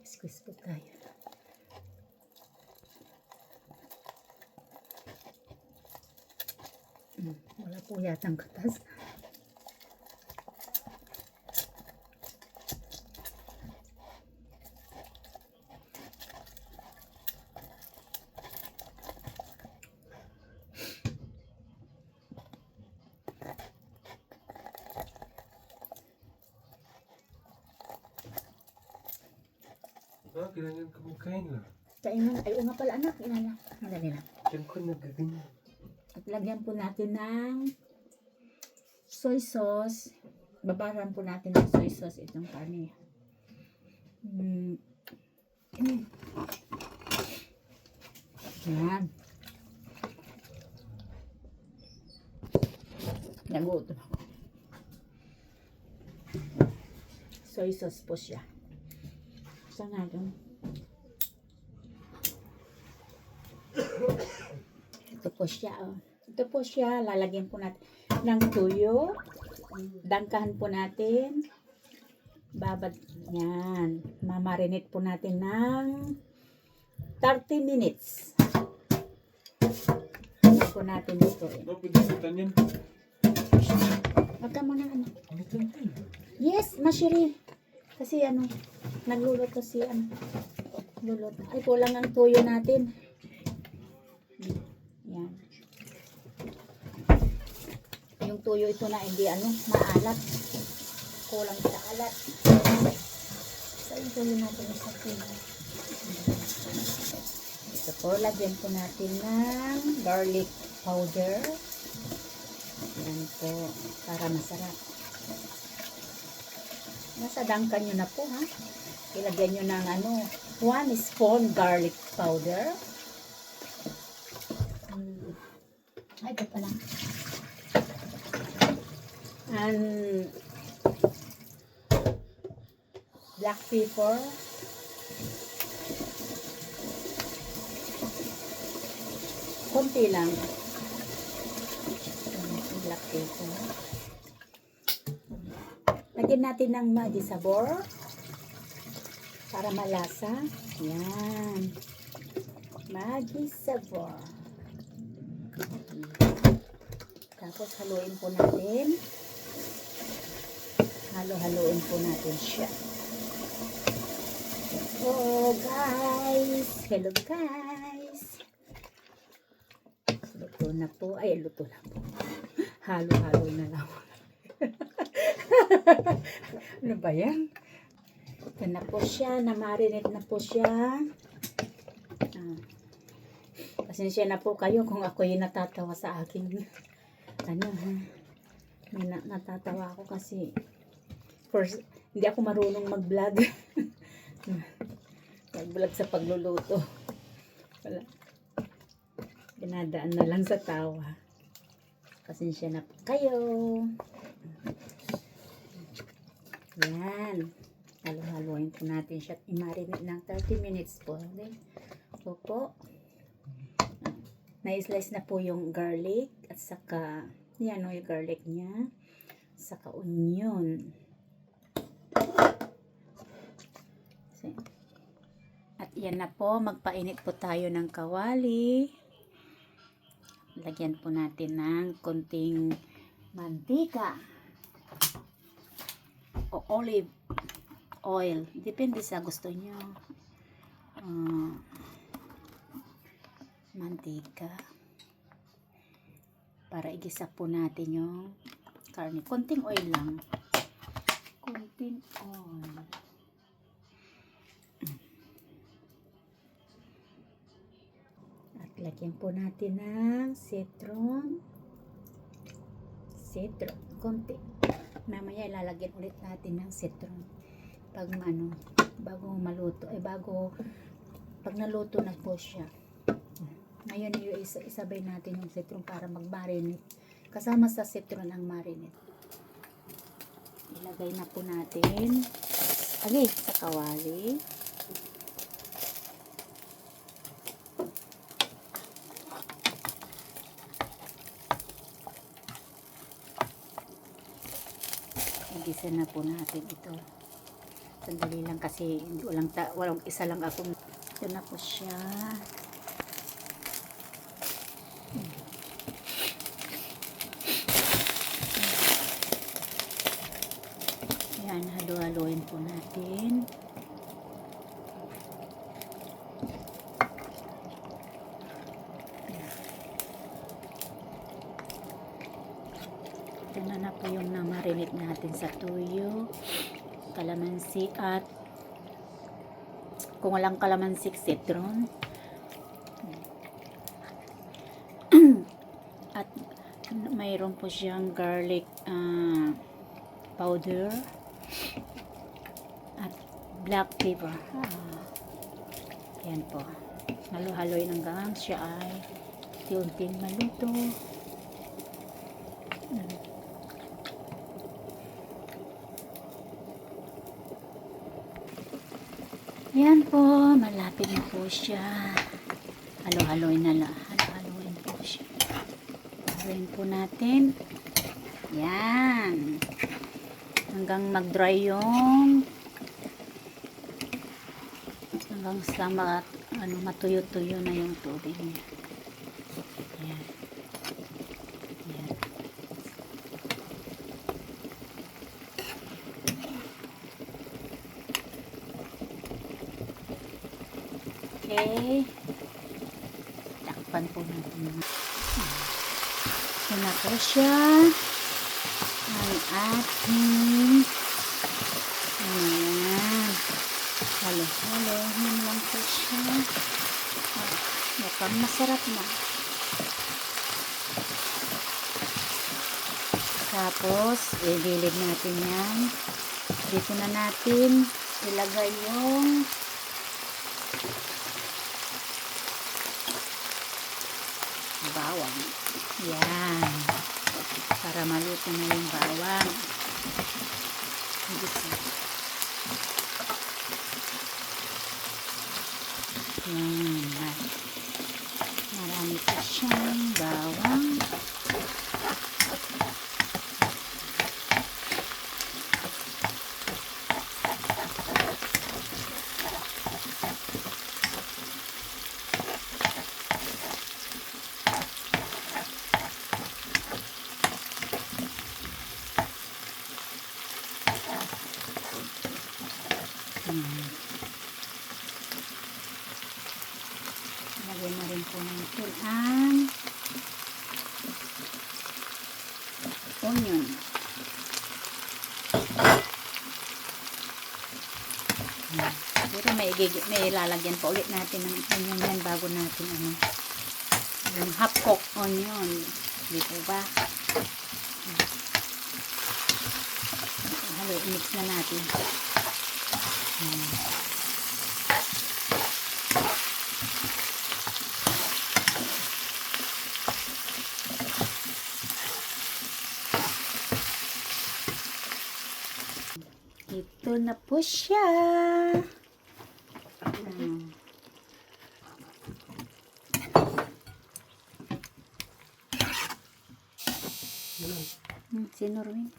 Squeeze po tayo. Wala po yatang katas. Kailangan kumakain lang. Kainan, ay nga pala anak, inana. Dali lang. Diyan ko nagaganyan. At lagyan po natin ng soy sauce. Babaran po natin ng soy sauce itong karne. Yan. Nagutom ako. Soy sauce po siya. Saan nga doon? Ito po siya. Oh. Ito po siya. Lalagyan po natin ng tuyo. Dangkahan po natin. Babad. Yan. Mamarinate po natin ng 30 minutes. Ito po natin ito. Pagkisitan yan. Wag ka muna ano. Pagkisitan yan. Yes, mashiri. Kasi ano, nagluluto si ano. Luluto. Ay, kulang ang tuyo natin. Yan. Yung tuyo ito na hindi ano, maalat. Kulang sa alat. So, yung tuyo natin sa tuyo. Ito po, lagyan po natin ng garlic powder. Yan po, para masarap. Nasa dangkan nyo na po, ha? Ilagyan nyo ng ano, 1 spoon garlic powder. Ay, ito pala. And black pepper. Konti lang. Black pepper. Lagyan natin ng Maggi sabor para malasa. Yan. Maggi sabor. Tapos haluin po natin. Halo-haloin po natin siya. Oh, guys. Hello, guys. Luto na po. Ay, luto na po. Halo-halo na lang. Ano ba yan? Ito na po siya. Na-marinate na po siya. Pasensya na po kayo kung ako yung natatawa sa akin. Ano ha? May natatawa ako kasi first, hindi ako marunong mag-vlog. Mag-vlog sa pagluluto. Wala. Dinadaan na lang sa tawa. Pasensya na po kayo. Yan. Halo-haloin po natin siya. I-marinate ng 30 minutes po. Okay? So po. Na-slice na po yung garlic at saka yan o yung garlic niya. Saka onion. At yan na po. Magpainit po tayo ng kawali. Lagyan po natin ng konting mantika o olive oil. Depende sa gusto nyo. Mantika. Para igisa po natin yung karne. Konting oil lang. Konting oil. At lagyan po natin ng citron. Citron. Konti. Mamaya ilalagyan ulit natin ng citron. Pag ano, bago maluto. Pag naluto na po siya. Ngayon, isabay natin yung citron para mag-marinate. Kasama sa citron ang marinate. Ilagay na po natin sa kawali. Igisa na po natin ito. Sandali lang kasi walang isa lang ako. Ito na po siya. Yan, halo-haloin po natin. Ito na po yung namarinate natin sa tuyo, kalamansi at kung walang kalamansi, citron. At mayroon po siyang garlic powder at black pepper. Yan po. Halo-haloy hanggang siya ay unti-unting maluto. Yan po, malapit na po siya. Halo-haloy na lang. Halo-haloyin po siya. Haloyin po natin. Yan. Hanggang mag-dry hanggang sa matuyo-tuyo na yung tubig niya. Yan. Yan. Okay. Takpan po natin. Ito na po siya. Ang ating ayan. Halo-halo. Yan lang po siya. Mukhang masarap na. Tapos, ililid natin yan. Dito na natin ilagay yung bawang. Yan. Para maluto na yung bawang. Yan. Marami pa siyang bawang. Lagyan na rin po natin ang onion. Pero may ilalagyan pa ulit natin ng onion yan bago natin yung half cooked onion. Di po ba? Halo, mix na natin. Ito na po siya. Si Norwin.